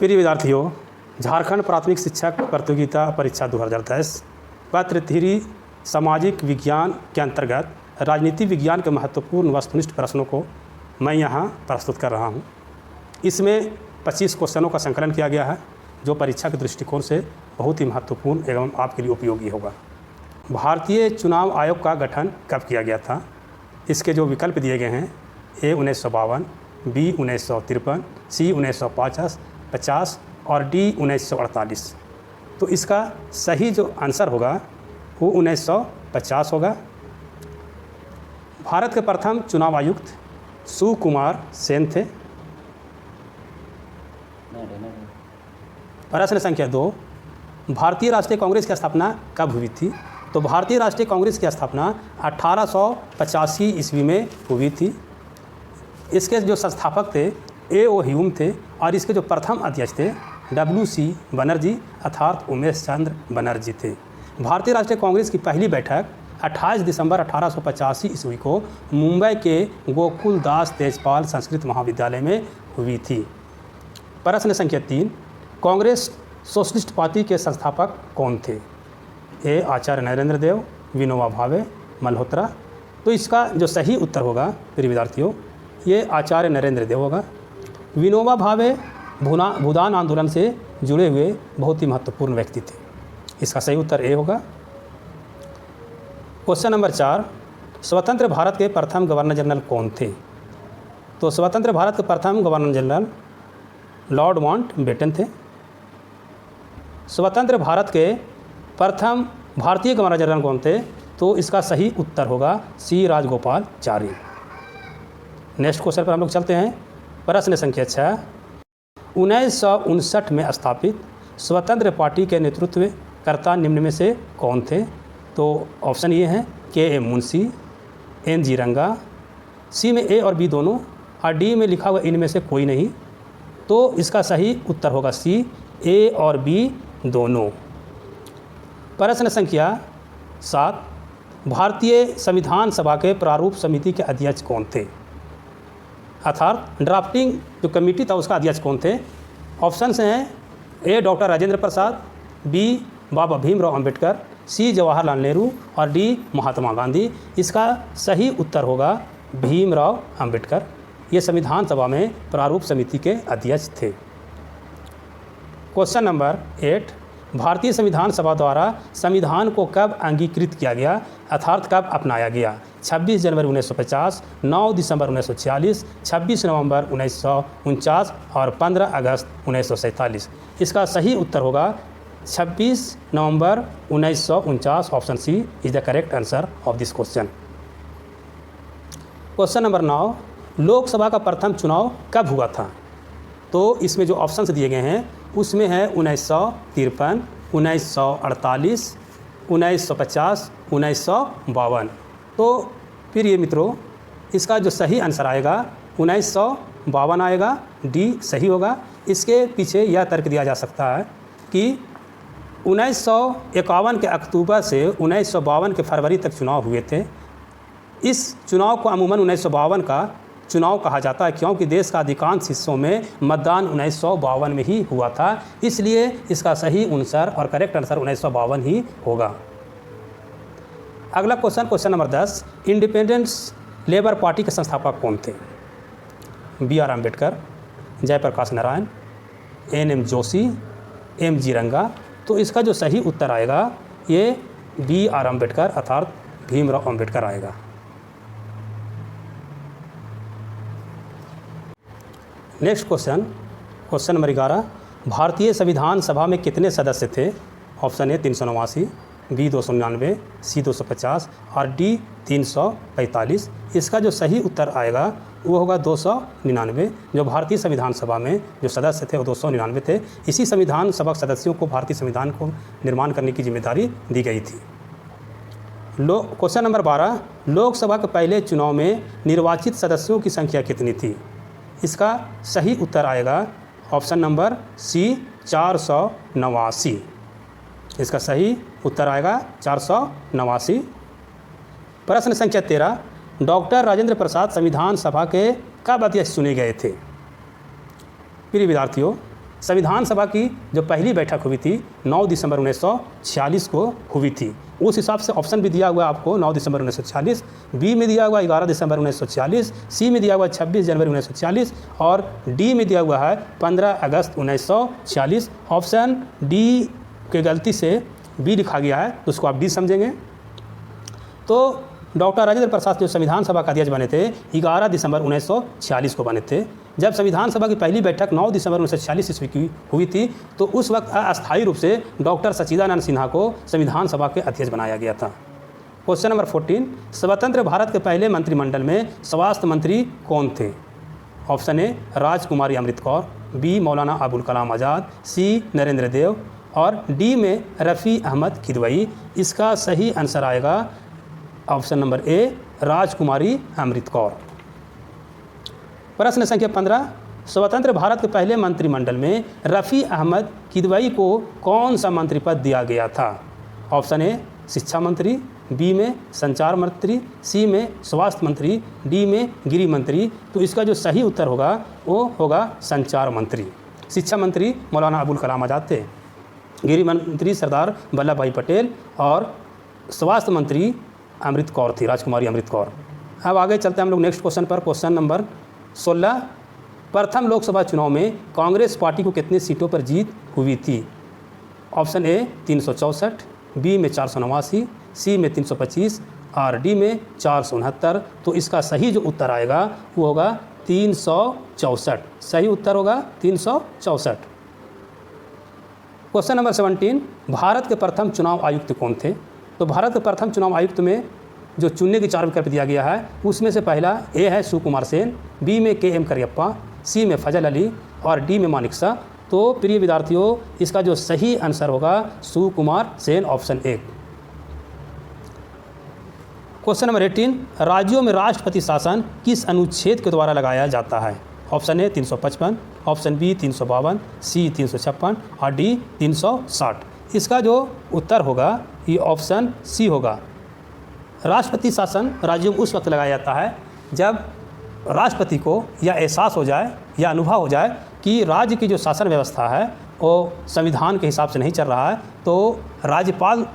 प्रिय विद्यार्थियों, झारखंड प्राथमिक शिक्षक प्रतियोगिता परीक्षा 2010 पत्र 3 सामाजिक विज्ञान के अंतर्गत राजनीति विज्ञान के महत्वपूर्ण वस्तुनिष्ठ प्रश्नों को मैं यहाँ प्रस्तुत कर रहा हूँ। इसमें 25 क्वेश्चनों का संकलन किया गया है, जो परीक्षा के दृष्टिकोण से बहुत ही महत्वपूर्ण एवं आपके लिए उपयोगी होगा। भारतीय चुनाव आयोग का गठन कब किया गया था? इसके जो विकल्प दिए गए हैं, ए 1952, बी 1953, सी 1950 और डी 1948। तो इसका सही जो आंसर होगा वो 1950 होगा। भारत के प्रथम चुनाव आयुक्त सुकुमार सेन थे। प्रश्न संख्या 2, भारतीय राष्ट्रीय कांग्रेस की स्थापना कब हुई थी? तो भारतीय राष्ट्रीय कांग्रेस की स्थापना 1885 ईस्वी में हुई थी। इसके जो संस्थापक थे A.O. ह्यूम थे और इसके जो प्रथम अध्यक्ष थे W.C. बनर्जी अर्थात उमेश चंद्र बनर्जी थे। भारतीय राष्ट्रीय कांग्रेस की पहली बैठक 28 दिसंबर 1885 ईस्वी को मुंबई के गोकुल दास तेजपाल संस्कृत महाविद्यालय में हुई थी। प्रश्न संख्या 3, कांग्रेस सोशलिस्ट पार्टी के संस्थापक कौन थे? ए आचार्य नरेंद्र देव, विनोबा भावे, मल्होत्रा। तो इसका जो सही उत्तर होगा प्रिय विद्यार्थियों, ये आचार्य नरेंद्र देव होगा। विनोबा भावे भूदान आंदोलन से जुड़े हुए बहुत ही महत्वपूर्ण व्यक्ति थे। इसका सही उत्तर ए होगा। क्वेश्चन नंबर 4, स्वतंत्र भारत के प्रथम गवर्नर जनरल कौन थे? तो स्वतंत्र भारत के प्रथम गवर्नर जनरल लॉर्ड माउंटबेटन थे। स्वतंत्र भारत के प्रथम भारतीय गवर्नर जनरल कौन थे? तो इसका सही उत्तर होगा सी राजगोपालाचारी। नेक्स्ट क्वेश्चन पर हम लोग चलते हैं। प्रश्न संख्या 6, 1959 में स्थापित स्वतंत्र पार्टी के नेतृत्वकर्ता निम्न में से कौन थे? तो ऑप्शन ये हैं K.M. मुंशी, N.G. रंगा, सी में ए और बी दोनों और डी में लिखा हुआ इनमें से कोई नहीं। तो इसका सही उत्तर होगा सी, ए और बी दोनों। प्रश्न संख्या 7, भारतीय संविधान सभा के प्रारूप समिति के अध्यक्ष कौन थे? अर्थात ड्राफ्टिंग जो कमेटी था उसका अध्यक्ष कौन थे? ऑप्शंस हैं ए डॉक्टर राजेंद्र प्रसाद, बी बाबा भीमराव अंबेडकर, सी जवाहरलाल नेहरू और डी महात्मा गांधी। इसका सही उत्तर होगा भीमराव अंबेडकर। ये संविधान सभा में प्रारूप समिति के अध्यक्ष थे। क्वेश्चन नंबर 8, भारतीय संविधान सभा द्वारा संविधान को कब अंगीकृत किया गया अर्थात कब अपनाया गया? 26 जनवरी 1950, 9 दिसंबर 1946, 26 नवंबर 1949 और 15 अगस्त 1947। इसका सही उत्तर होगा 26 नवंबर 1949। Option C is the correct answer of this question. Question number 9, Lok Sabha का प्रथम चुनाव कब हुआ था? तो इसमें जो ऑप्शंस दिए गए हैं उसमें है 1953, 1948, 1950, 1952। तो फिर ये मित्रों, इसका जो सही आंसर आएगा 1952 आएगा, डी सही होगा। इसके पीछे यह तर्क दिया जा सकता है कि 1951 के अक्टूबर से 1952 के फरवरी तक चुनाव हुए थे। इस चुनाव को अमूमन 1952 का चुनाव कहा जाता है क्योंकि देश का अधिकांश हिस्सों में मतदान 1952 में ही हुआ था। इसलिए इसका सही आंसर और करेक्ट आंसर 1952 ही होगा। अगला question number 10, independence labour party के संस्थापक कौन थे? B.R. Ambedkar, Jayaprakash Narayan, N.M. Joshi, M.G. रंगा। तो इसका जो सही उत्तर आएगा ये B.R. अम्बेडकर अर्थात भीमराव अम्बेडकर आएगा। नेक्स्ट क्वेश्चन नंबर 11, भारतीय संविधान सभा में कितने सदस्य थे? ऑप्शन ए 389, बी 299, सी 250 और डी 345। इसका जो सही उत्तर आएगा वो होगा 299। जो भारतीय संविधान सभा में जो सदस्य थे वो 299 थे। इसी संविधान सभा सदस्यों को भारतीय संविधान को निर्माण करने की जिम्मेदारी दी गई थी। क्वेश्चन नंबर 12, लोकसभा के पहले चुनाव में निर्वाचित सदस्यों की संख्या कितनी थी? इसका सही उत्तर आएगा ऑप्शन नंबर सी 489। इसका सही उत्तर आएगा 489। प्रश्न संख्या 13, डॉक्टर राजेंद्र प्रसाद संविधान सभा के कब अध्यक्ष चुने गए थे? प्रिय विद्यार्थियों, संविधान सभा की जो पहली बैठक हुई थी 9 दिसंबर 1946 को हुई थी। उस हिसाब से ऑप्शन भी दिया हुआ है आपको 9 दिसंबर 1946, बी में दिया हुआ 11 दिसंबर 1946, सी में दिया हुआ 26 जनवरी 1946 और डी में दिया हुआ है 15 अगस्त 1946। ऑप्शन डी के गलती से बी लिखा गया है तो उसको आप डी समझेंगे। तो डॉक्टर राजेंद्र प्रसाद जो संविधान सभा का अध्यक्ष बने थे 11 दिसंबर 1946 को बने थे। जब संविधान सभा की पहली बैठक 9 दिसंबर 1946 ईस्वी की हुई थी तो उस वक्त अस्थायी रूप से डॉक्टर सच्चिदानंद सिन्हा को संविधान सभा के अध्यक्ष बनाया गया था। क्वेश्चन नंबर 14, स्वतंत्र भारत के पहले मंत्रिमंडल में स्वास्थ्य मंत्री कौन थे? ऑप्शन ए राजकुमारी अमृत कौर, बी मौलाना अबुल कलाम आज़ाद, सी नरेंद्र देव और डी में रफ़ी अहमद किदवई। इसका सही आंसर आएगा ऑप्शन नंबर ए राजकुमारी अमृत कौर। प्रश्न संख्या 15, स्वतंत्र भारत के पहले मंत्रिमंडल में रफ़ी अहमद किदवई को कौन सा मंत्री पद दिया गया था? ऑप्शन ए शिक्षा मंत्री, बी में संचार मंत्री, सी में स्वास्थ्य मंत्री, डी में गृह मंत्री। तो इसका जो सही उत्तर होगा वो होगा संचार मंत्री। शिक्षा मंत्री मौलाना अबुल कलाम आज़ाद थे, गृह मंत्री सरदार वल्लभ भाई पटेल और स्वास्थ्य मंत्री अमृत कौर थी, राजकुमारी अमृत कौर। अब आगे चलते हैं हम लोग नेक्स्ट क्वेश्चन पर। क्वेश्चन नंबर 16, प्रथम लोकसभा चुनाव में कांग्रेस पार्टी को कितनी सीटों पर जीत हुई थी? ऑप्शन ए 364, बी में 489, सी में 325 और डी में 469। तो इसका सही जो उत्तर आएगा वो होगा 364। सही उत्तर होगा 364। क्वेश्चन नंबर 17, भारत के प्रथम चुनाव आयुक्त कौन थे? तो भारत के प्रथम चुनाव आयुक्त में जो चुनने की 4 विकल्प दिया गया है उसमें से पहला ए है सुकुमार सेन, बी में के एम करियप्पा, सी में फजल अली और डी में मानिक शाह। तो प्रिय विद्यार्थियों इसका जो सही आंसर होगा Sukumar Sen, option A. Question number 18, राज्यों में राष्ट्रपति शासन किस अनुच्छेद के द्वारा लगाया जाता है? ऑप्शन ए 355, ऑप्शन बी 352, सी 356 और डी 360। इसका जो उत्तर होगा ये ऑप्शन सी होगा। राष्ट्रपति शासन राज्यों में उस वक्त लगाया जाता है जब राष्ट्रपति को यह एहसास हो जाए या अनुभव हो जाए कि राज्य की जो शासन व्यवस्था है वो संविधान के हिसाब से नहीं चल रहा है, तो राज्यपाल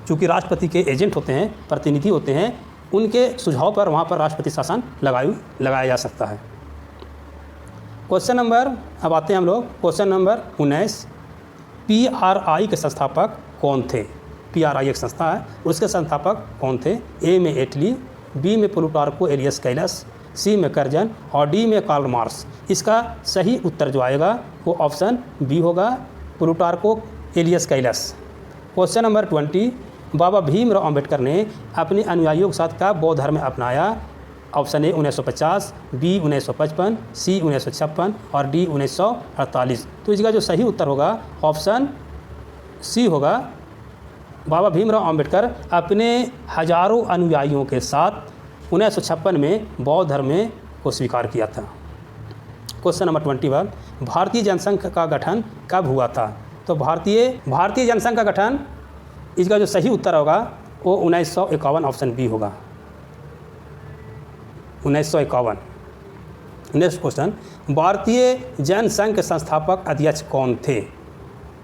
चूँकि राष्ट्रपति के एजेंट होते हैं, प्रतिनिधि होते हैं, उनके सुझाव पर वहाँ पर राष्ट्रपति शासन लगाया जा सकता है। क्वेश्चन नंबर, अब आते हैं हम लोग क्वेश्चन नंबर 19, PRI के संस्थापक कौन थे? PRI एक संस्था है, उसके संस्थापक कौन थे? ए में एटली, बी में प्लूटार्को एलियस कैलस, सी में कर्जन और डी में कार्ल मार्क्स। इसका सही उत्तर जो आएगा वो ऑप्शन बी होगा, प्लूटार्को एलियस कैलस। क्वेश्चन नंबर 20, बाबा भीमराव अंबेडकर ने अपने अनुयायियों के साथ कब बौद्ध धर्म अपनाया? ऑप्शन ए 1950, बी 1955, सी 1956 और डी 1948। तो इसका जो सही उत्तर होगा ऑप्शन सी होगा। बाबा भीमराव अंबेडकर अपने हजारों अनुयायियों के साथ 1956 में बौद्ध धर्म को स्वीकार किया था। क्वेश्चन नंबर 21, भारतीय जनसंघ का गठन कब हुआ था? तो भारतीय जनसंघ का गठन, इसका जो सही उत्तर होगा वो 1951, ऑप्शन बी होगा 1951। नेक्स्ट क्वेश्चन, भारतीय जनसंघ के संस्थापक अध्यक्ष कौन थे?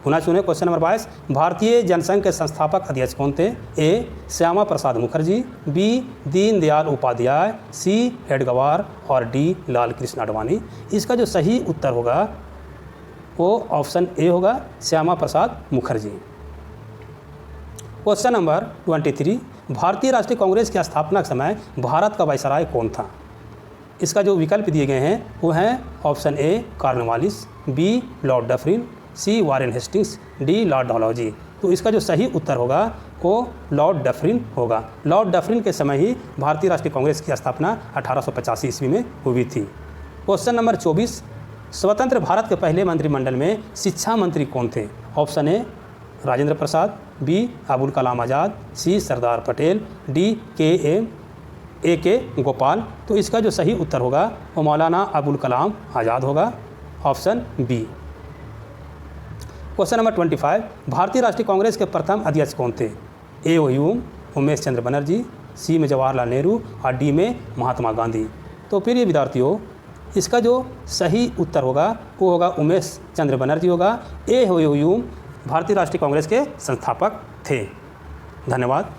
पुनः सुने क्वेश्चन नंबर 22, भारतीय जनसंघ के संस्थापक अध्यक्ष कौन थे? ए श्यामा प्रसाद मुखर्जी, बी दीनदयाल उपाध्याय, सी हेडगेवार और डी लाल कृष्ण आडवाणी। इसका जो सही उत्तर होगा वो ऑप्शन ए होगा, श्यामा प्रसाद मुखर्जी। क्वेश्चन नंबर 23, भारतीय राष्ट्रीय कांग्रेस की स्थापना के समय भारत का वायसराय कौन था? इसका जो विकल्प दिए गए हैं वो हैं option A Cornwallis, B Lord Dufferin, C Warren Hastings, D Lord Dalhousie. तो इसका जो सही उत्तर होगा वो लॉर्ड डफरिन होगा। लॉर्ड डफरिन के समय ही भारतीय राष्ट्रीय कांग्रेस की स्थापना 1885 ईस्वी में हुई थी। क्वेश्चन नंबर 24, स्वतंत्र भारत के पहले मंत्रिमंडल में शिक्षा मंत्री कौन थे? Option A Rajendra Prasad, B Abul Kalam Azad, C Sardar Patel, D K Gopal. तो इसका जो सही उत्तर होगा वो मौलाना अबुल कलाम आज़ाद होगा, ऑप्शन बी। क्वेश्चन नंबर 25, भारतीय राष्ट्रीय कांग्रेस के प्रथम अध्यक्ष कौन थे? ए ह्यूम उमेश चंद्र बनर्जी, सी में जवाहरलाल नेहरू और डी में महात्मा गांधी। तो प्रिय विद्यार्थियों इसका जो सही उत्तर होगा वो होगा उमेश चंद्र बनर्जी होगा। ए हुयूम भारतीय राष्ट्रीय कांग्रेस के संस्थापक थे। धन्यवाद।